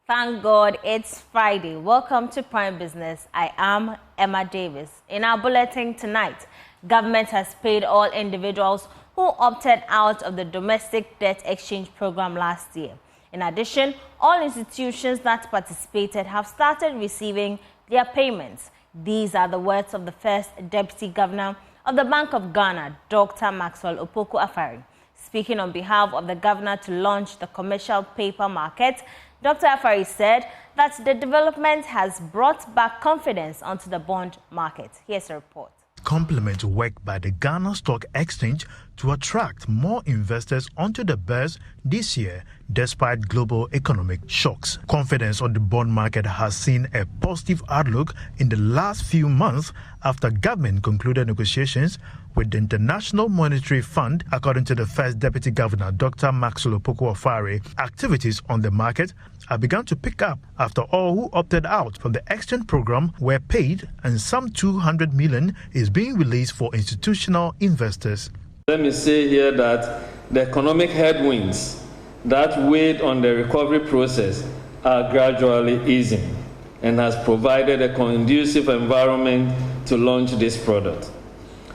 Thank God it's Friday. Welcome to Prime Business. I am Emma Davis. In our bulletin tonight, government has paid all individuals who opted out of the domestic debt exchange program last year. In addition, all institutions that participated have started receiving their payments. These are the words of the first Deputy Governor of the Bank of Ghana, Dr. Maxwell Opoku-Afari. Speaking on behalf of the governor to launch the commercial paper market, Dr. Afari said that the development has brought back confidence onto the bond market. Here's a report. Complement work by the Ghana Stock Exchange to attract more investors onto the börse this year, despite global economic shocks. Confidence on the bond market has seen a positive outlook in the last few months after government concluded negotiations with the International Monetary Fund. According to the first Deputy Governor, Dr. Maxwell Opoku-Afari, activities on the market have begun to pick up after all who opted out from the exchange program were paid, and some 200 million is being released for institutional investors. Let me say here that the economic headwinds that weighed on the recovery process are gradually easing and has provided a conducive environment to launch this product.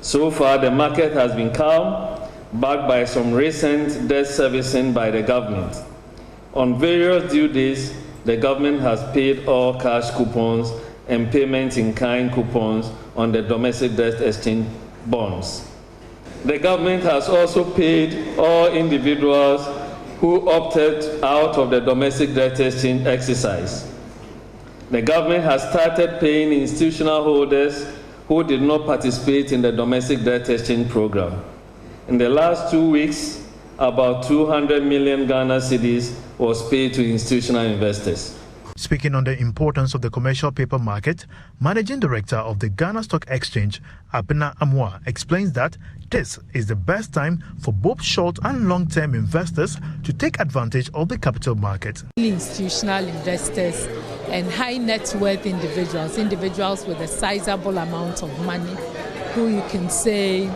So far, the market has been calm, backed by some recent debt servicing by the government. On various due days, the government has paid all cash coupons and payment in kind coupons on the domestic debt exchange bonds. The government has also paid all individuals who opted out of the domestic debt exchange exercise. The government has started paying institutional holders who did not participate in the domestic debt exchange program. In the last 2 weeks, about 200 million Ghana cedis was paid to institutional investors. Speaking on the importance of the commercial paper market, Managing Director of the Ghana Stock Exchange, Abena Amwa, explains that this is the best time for both short and long-term investors to take advantage of the capital market. Institutional investors and high net worth individuals with a sizable amount of money, who you can say,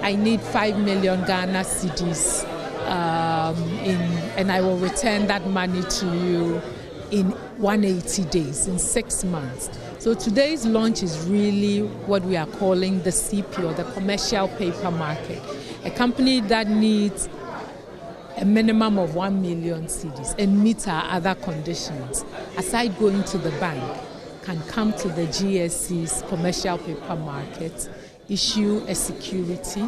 I need 5 million Ghana cedis and I will return that money to you in 180 days, in 6 months. So today's launch is really what we are calling the CP, or the commercial paper market. A company that needs a minimum of 1 million cedis and meets our other conditions, aside going to the bank, can come to the GSC's commercial paper market, issue a security.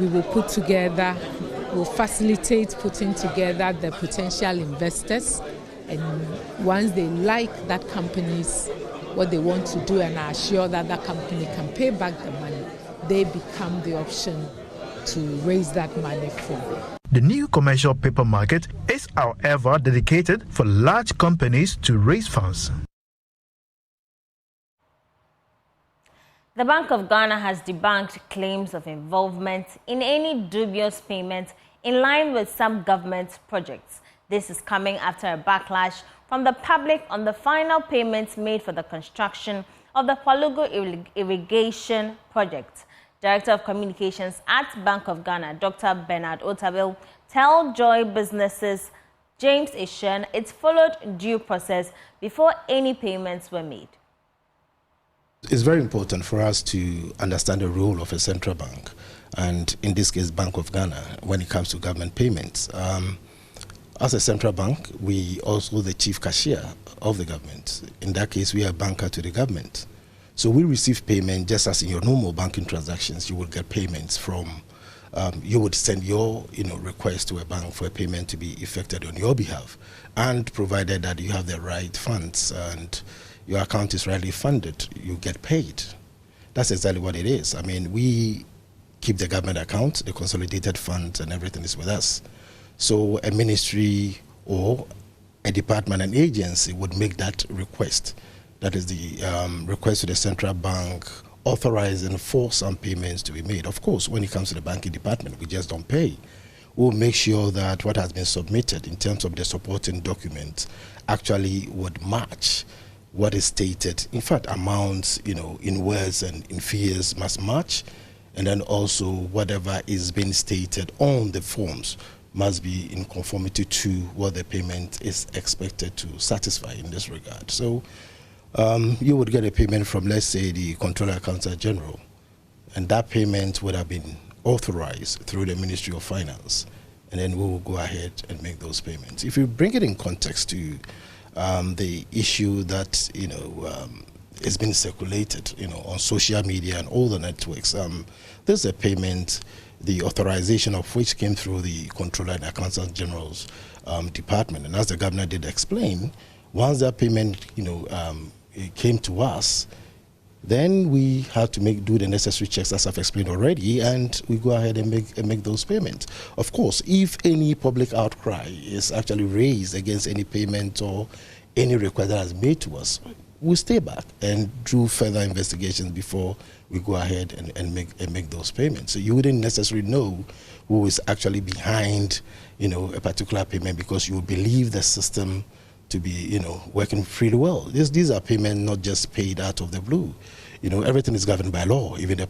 We will put together, will facilitate putting together the potential investors, and once they like that company's what they want to do and are sure that that company can pay back the money, they become the option to raise that money for. The new commercial paper market is, however, dedicated for large companies to raise funds. The Bank of Ghana has debunked claims of involvement in any dubious payments in line with some government projects. This is coming after a backlash from the public on the final payments made for the construction of the Palugo irrigation project. Director of Communications at Bank of Ghana, Dr. Bernard Otabil, tell Joy Businesses James Ishan it followed due process before any payments were made. It's very important for us to understand the role of a central bank, and in this case, Bank of Ghana, when it comes to government payments. As a central bank, we also the chief cashier of the government. In that case, we are a banker to the government. So we receive payment just as in your normal banking transactions. You would get payments from, you would send your request to a bank for a payment to be effected on your behalf, and provided that you have the right funds and your account is rightly funded, you get paid. That's exactly what it is. I mean, we keep the government account, the consolidated funds and everything is with us. So a ministry or a department, an agency would make that request. That is the request to the central bank authorizing for some payments to be made. Of course, when it comes to the banking department, we just don't pay. We'll make sure that what has been submitted in terms of the supporting documents actually would match what is stated. In fact, amounts, in words and in figures must match, and then also whatever is being stated on the forms must be in conformity to what the payment is expected to satisfy in this regard. So you would get a payment from, let's say, the Controller Accountant General, and that payment would have been authorized through the Ministry of Finance, and then we will go ahead and make those payments. If you bring it in context to the issue that has been circulated, on social media and all the networks, there's a payment, the authorization of which came through the Controller and Accountant General's department, and as the governor did explain, once that payment, it came to us, then we have to do the necessary checks, as I've explained already, and we go ahead and make those payments. Of course, if any public outcry is actually raised against any payment or any request that is made to us, we'll stay back and do further investigations before we go ahead and make those payments. So you wouldn't necessarily know who is actually behind, a particular payment, because you believe the system to be, working pretty well. These are payments not just paid out of the blue. Everything is governed by law. Even the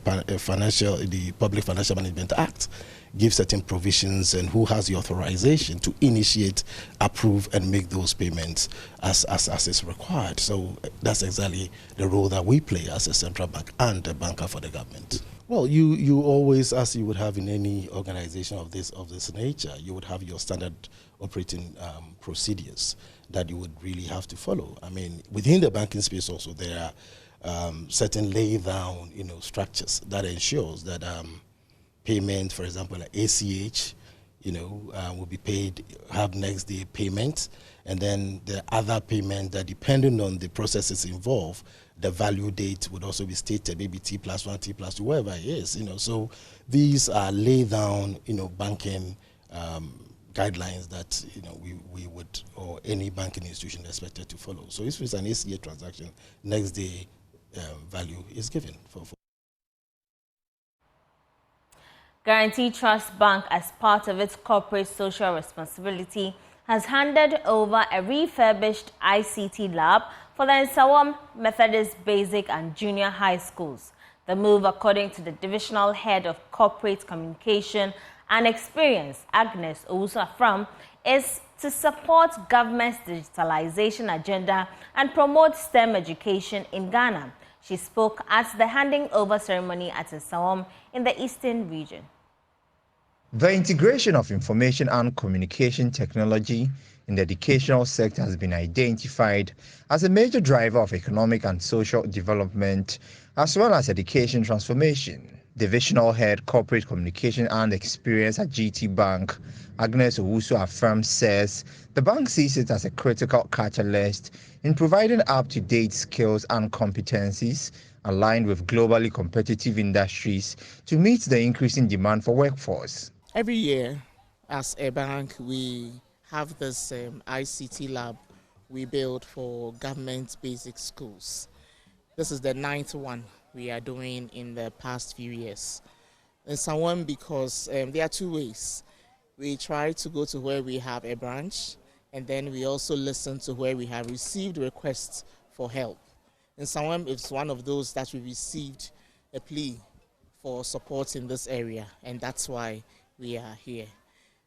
Public Financial Management Act gives certain provisions and who has the authorization to initiate, approve, and make those payments as is required. So that's exactly the role that we play as a central bank and a banker for the government. Well, you always, as you would have in any organization of this nature, you would have your standard operating procedures that you would really have to follow. I mean, within the banking space also, there are certain lay-down, structures that ensures that payment, for example, like ACH, will be paid, have next day payment, and then the other payment that, depending on the processes involved, the value date would also be stated, maybe T+1, T+2, whatever it is, So these are lay-down, banking guidelines that we would, or any banking institution, expected to follow. So if it's an ACH transaction, next day value is given for. Guarantee Trust Bank, as part of its corporate social responsibility, has handed over a refurbished ICT lab for the Nsawam Methodist Basic and Junior High Schools. The move, according to the Divisional Head of Corporate Communication and Experience, Agnes Owusu-Afram, is to support government's digitalization agenda and promote STEM education in Ghana. She spoke at the handing over ceremony at Nsawam in the Eastern region. The integration of information and communication technology in the educational sector has been identified as a major driver of economic and social development, as well as education transformation. Divisional Head Corporate Communication and Experience at GT Bank, Agnes Owusu-Afram, says the bank sees it as a critical catalyst in providing up-to-date skills and competencies aligned with globally competitive industries to meet the increasing demand for workforce. Every year, as a bank, we have this ICT lab we build for government basic schools. This is the 9th one we are doing in the past few years. And someone, because there are two ways. We try to go to where we have a branch, and then we also listen to where we have received requests for help. And someone is one of those that we received a plea for support in this area, and that's why we are here.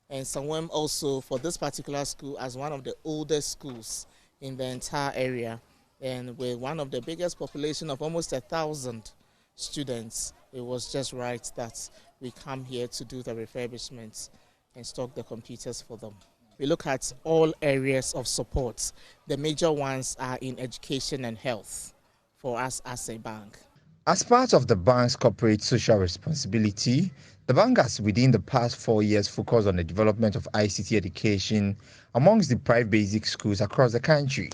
And someone also, for this particular school, as one of the oldest schools in the entire area, and with one of the biggest population of almost 1,000 students, it was just right that we come here to do the refurbishments and stock the computers for them. We look at all areas of support. The major ones are in education and health for us as a bank. As part of the bank's corporate social responsibility, the bank has within the past 4 years focused on the development of ICT education amongst the private basic schools across the country.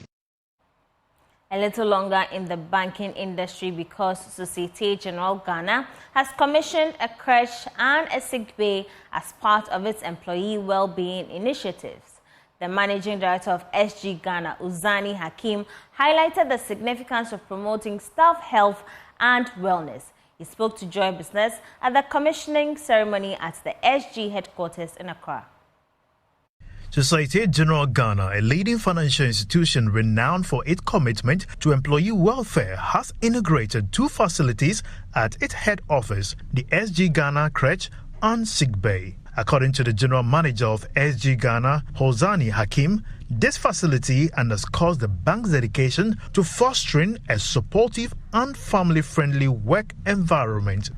A little longer in the banking industry, because Societe Generale Ghana has commissioned a creche and a sick bay as part of its employee well-being initiatives. The managing director of SG Ghana, Uzani Hakim, highlighted the significance of promoting staff health and wellness. He spoke to Joy Business at the commissioning ceremony at the SG headquarters in Accra. Societe Generale Ghana, a leading financial institution renowned for its commitment to employee welfare, has inaugurated 2 facilities at its head office, the SG Ghana Creche and Sick Bay. According to the General Manager of SG Ghana, Hosani Hakim, this facility underscores the bank's dedication to fostering a supportive and family-friendly work environment.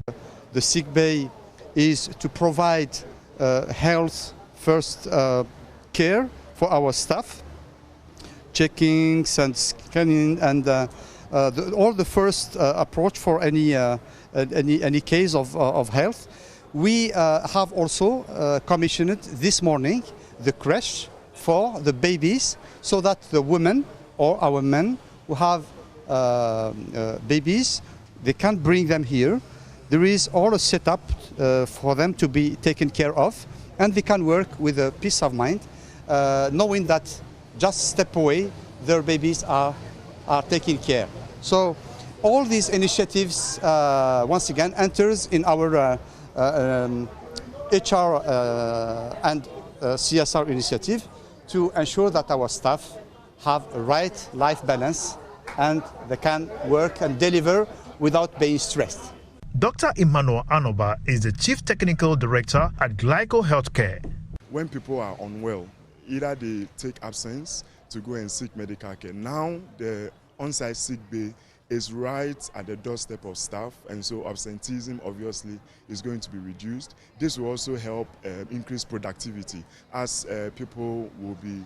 The sick bay is to provide health first care for our staff, checkings and scanning, and all the first approach for any case of health. We have also commissioned this morning the creche for the babies, so that the women or our men who have babies, they can bring them here. There is all a setup for them to be taken care of, and they can work with a peace of mind, knowing that just step away, their babies are taken care. So all these initiatives, once again, enters in our HR and CSR initiative to ensure that our staff have a right life balance and they can work and deliver without being stressed. Dr. Emmanuel Anoba is the Chief Technical Director at Glyco Healthcare. When people are unwell, either they take absence to go and seek medical care. Now the on-site sick bay is right at the doorstep of staff, and so absenteeism obviously is going to be reduced. This will also help increase productivity, as people will be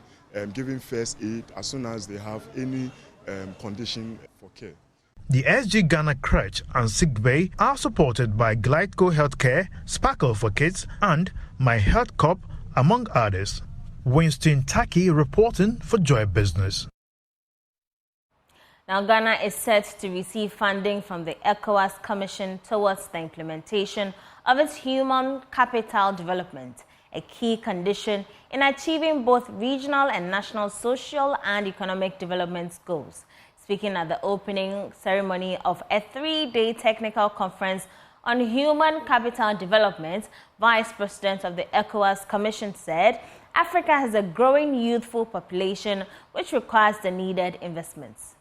giving first aid as soon as they have any condition for care. The SG Ghana creche and sick bay are supported by Glyco Healthcare, Sparkle for Kids, and My Health Corp, among others. Winston Taki reporting for Joy Business. Now, Ghana is set to receive funding from the EAS Commission towards the implementation of its human capital development, a key condition in achieving both regional and national social and economic development goals. Speaking at the opening ceremony of a 3-day technical conference on human capital development, Vice President of the EAS Commission said, Africa has a growing youthful population which requires the needed investments.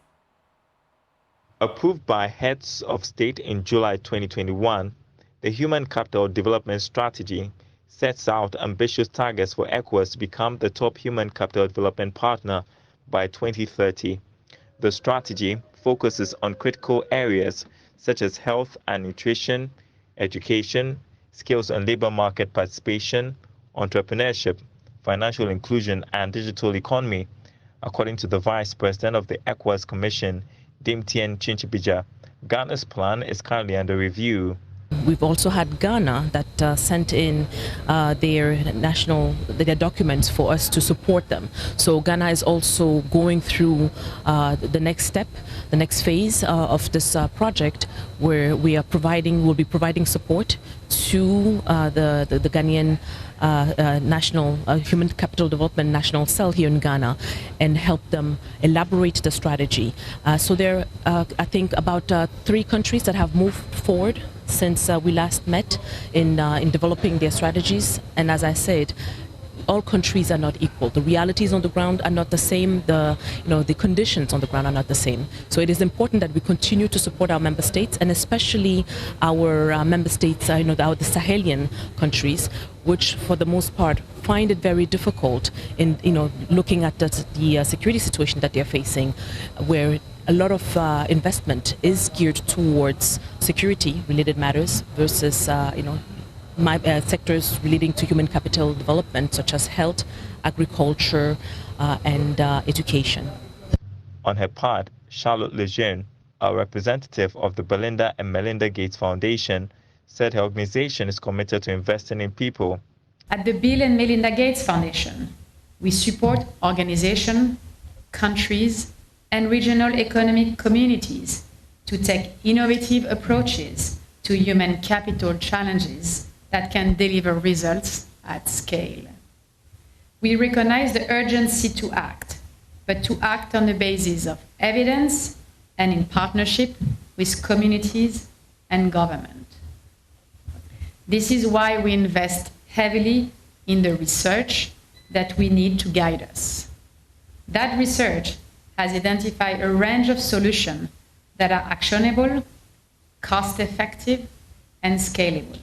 Approved by heads of state in July 2021, the Human Capital Development Strategy sets out ambitious targets for EAS to become the top human capital development partner by 2030. The strategy focuses on critical areas such as health and nutrition, education, skills and labor market participation, entrepreneurship, financial inclusion, and digital economy. According to the Vice President of the EAS Commission, Dimtien Chinchibija, Ghana's plan is currently under review. We've also had Ghana that sent in their documents for us to support them. So Ghana is also going through the next step, the next phase of this project, where we'll be providing support to the Ghanaian National Human Capital Development National Cell here in Ghana, and help them elaborate the strategy. So there are, I think, about 3 countries that have moved forward since we last met in developing their strategies. And as I said, all countries are not equal. The realities on the ground are not the same. The conditions on the ground are not the same. So it is important that we continue to support our member states, and especially our member states, the Sahelian countries, which for the most part find it very difficult in looking at the security situation that they're facing, where a lot of investment is geared towards security-related matters versus sectors relating to human capital development, such as health, agriculture, and education. On her part, Charlotte Lejeune, a representative of the Belinda and Melinda Gates Foundation, said her organization is committed to investing in people. At the Bill and Melinda Gates Foundation, we support organizations, countries, and regional economic communities to take innovative approaches to human capital challenges that can deliver results at scale. We recognize the urgency to act, but to act on the basis of evidence and in partnership with communities and government. This is why we invest heavily in the research that we need to guide us. That research has identified a range of solutions that are actionable, cost-effective, and scalable.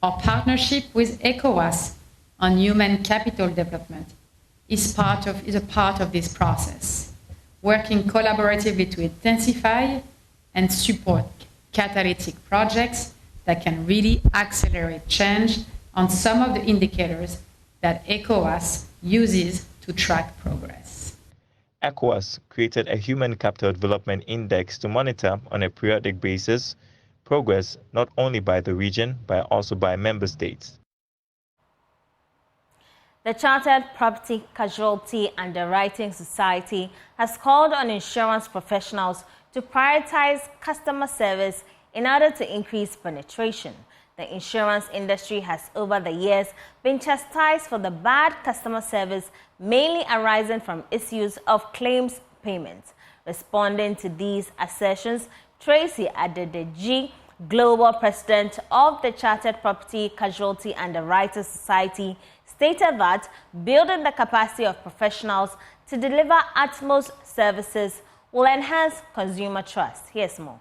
Our partnership with ECOWAS on human capital development is a part of this process, working collaboratively to intensify and support catalytic projects that can really accelerate change on some of the indicators that ECOWAS uses to track progress. ECOWAS created a Human Capital Development Index to monitor on a periodic basis progress not only by the region but also by member states. The Chartered Property Casualty Underwriting Society has called on insurance professionals to prioritize customer service in order to increase penetration. The insurance industry has over the years been chastised for the bad customer service, mainly arising from issues of claims payments. Responding to these assertions, Tracy Adedeji, Global President of the Chartered Property Casualty Underwriters Society, stated that building the capacity of professionals to deliver utmost services will enhance consumer trust. Here's more.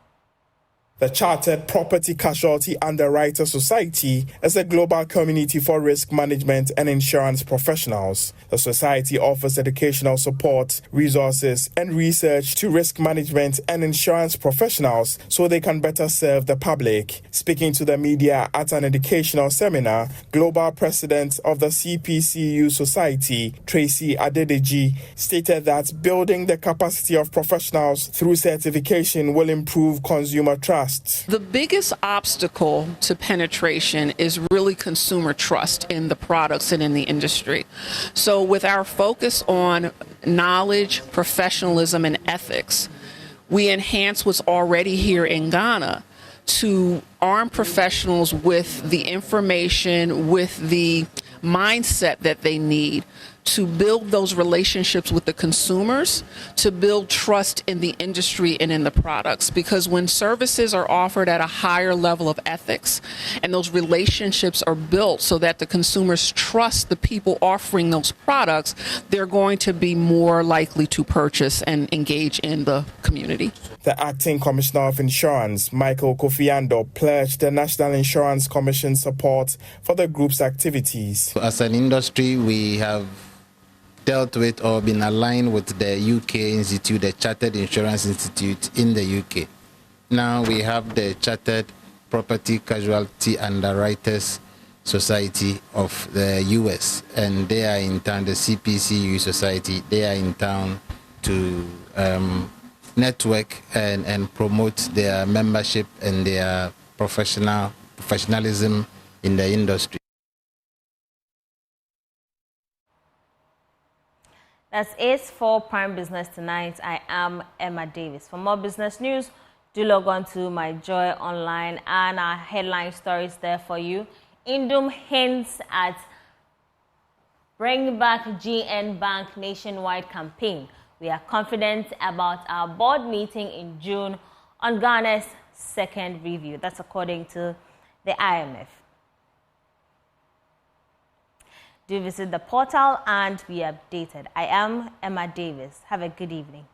The Chartered Property Casualty Underwriter Society is a global community for risk management and insurance professionals. The society offers educational support, resources, and research to risk management and insurance professionals so they can better serve the public. Speaking to the media at an educational seminar, Global President of the CPCU Society, Tracy Adedeji, stated that building the capacity of professionals through certification will improve consumer trust. The biggest obstacle to penetration is really consumer trust in the products and in the industry. So with our focus on knowledge, professionalism, and ethics, we enhance what's already here in Ghana to arm professionals with the information, with the mindset that they need to build those relationships with the consumers, to build trust in the industry and in the products. Because when services are offered at a higher level of ethics and those relationships are built so that the consumers trust the people offering those products, they're going to be more likely to purchase and engage in the community. The Acting Commissioner of Insurance, Michael Kofiando, pledged the National Insurance Commission support for the group's activities. As an industry, we have dealt with or been aligned with the UK Institute, the Chartered Insurance Institute in the UK. Now we have the Chartered Property Casualty Underwriters Society of the US, and they are in town, the CPCU Society, they are in town to network and promote their membership and their professionalism in the industry. That's it for Prime Business Tonight. I am Emma Davis. For more business news, do log on to My Joy Online and our headline stories there for you. Indum hints at Bring Back GN Bank nationwide campaign. We are confident about our board meeting in June on Ghana's second review. That's according to the IMF. Do visit the portal and be updated. I am Emma Davis. Have a good evening.